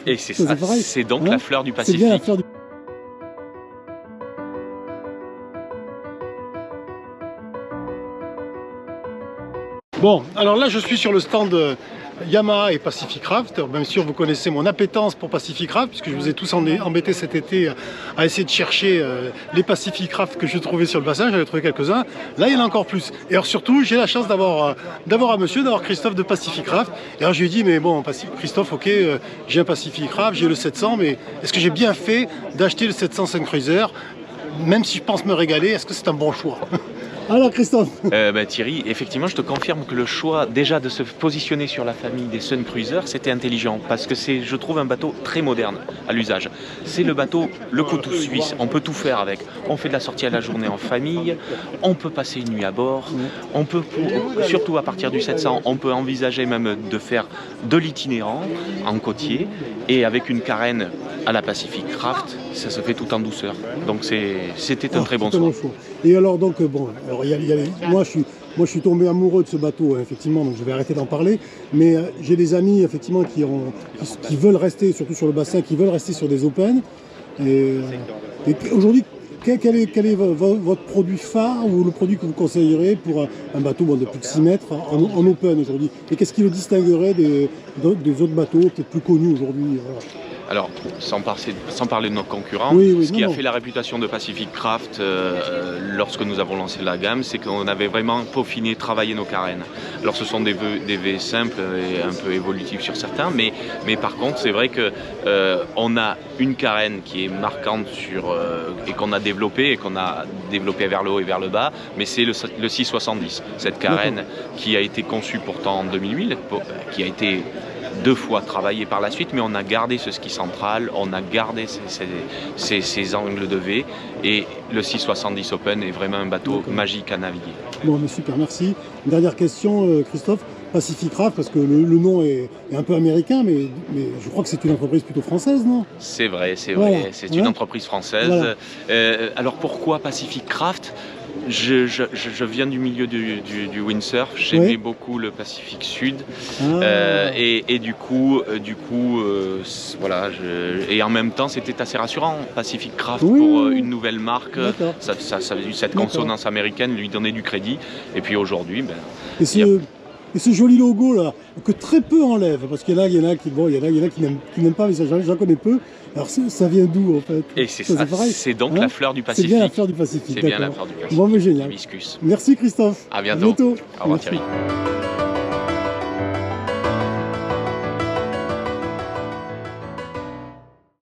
Et c'est ça, c'est donc hein, la fleur du Pacifique. C'est bien la fleur du... Bon, alors là je suis sur le stand Yamaha et Pacific Craft. Bien sûr vous connaissez mon appétence pour Pacific Craft puisque je vous ai tous embêté cet été à essayer de chercher les Pacific Craft que je trouvais sur le bassin. J'en ai trouvé quelques-uns, là il y en a encore plus. Et alors surtout j'ai la chance d'avoir Christophe de Pacific Craft. Et alors je lui ai dit mais bon Christophe, ok, j'ai un Pacific Craft, j'ai le 700, mais est-ce que j'ai bien fait d'acheter le 705 Cruiser? Même si je pense me régaler, est-ce que c'est un bon choix? Alors Christophe, Thierry, effectivement, je te confirme que le choix déjà de se positionner sur la famille des Sun Cruiser, c'était intelligent parce que c'est, je trouve, un bateau très moderne à l'usage. C'est le bateau, le couteau suisse, on peut tout faire avec. On fait de la sortie à la journée en famille, on peut passer une nuit à bord, on peut, surtout à partir du 700, on peut envisager même de faire de l'itinérant en côtier et avec une carène à la Pacific Craft, ça se fait tout en douceur. Donc c'était un très bon choix. Et alors donc bon, alors moi je suis tombé amoureux de ce bateau effectivement, donc je vais arrêter d'en parler. Mais j'ai des amis effectivement qui veulent rester, surtout sur le bassin, qui veulent rester sur des open. Et aujourd'hui, quel est votre produit phare ou le produit que vous conseillerez pour un bateau de plus de 6 mètres en open aujourd'hui? Et qu'est-ce qui le distinguerait des autres bateaux peut-être plus connus aujourd'hui? Alors, sans parler de nos concurrents, ce qui a fait la réputation de Pacific Craft lorsque nous avons lancé la gamme, c'est qu'on avait vraiment peaufiné, travaillé nos carènes. Alors ce sont des V simples et un peu évolutifs sur certains, mais par contre c'est vrai que on a une carène qui est marquante et qu'on a développée vers le haut et vers le bas, mais c'est le 670, cette carène qui a été conçue pourtant en 2008, qui a été 2 fois travaillé par la suite, mais on a gardé ce ski central, on a gardé ces angles de V, et le 670 Open est vraiment un bateau magique à naviguer. Bon, mais super, merci. Une dernière question, Christophe. Pacific Craft, parce que le nom est un peu américain, mais je crois que c'est une entreprise plutôt française, non? C'est vrai, voilà. C'est une entreprise française. Voilà. Alors pourquoi Pacific Craft? Je viens du milieu du windsurf, j'aimais beaucoup le Pacifique Sud et du coup voilà, et en même temps c'était assez rassurant, Pacific Craft pour une nouvelle marque, cette consonance américaine lui donnait du crédit, et puis aujourd'hui et ce joli logo là, que très peu enlèvent, parce qu'il y en a qui n'aiment pas, mais j'en connais peu. Alors ça vient d'où en fait? Et c'est ça, c'est donc la fleur du Pacifique. C'est bien la fleur du Pacifique. C'est bien la fleur du Pacifique. Bon, mais génial. Hibiscus. Merci Christophe. À bientôt. Au revoir Thierry.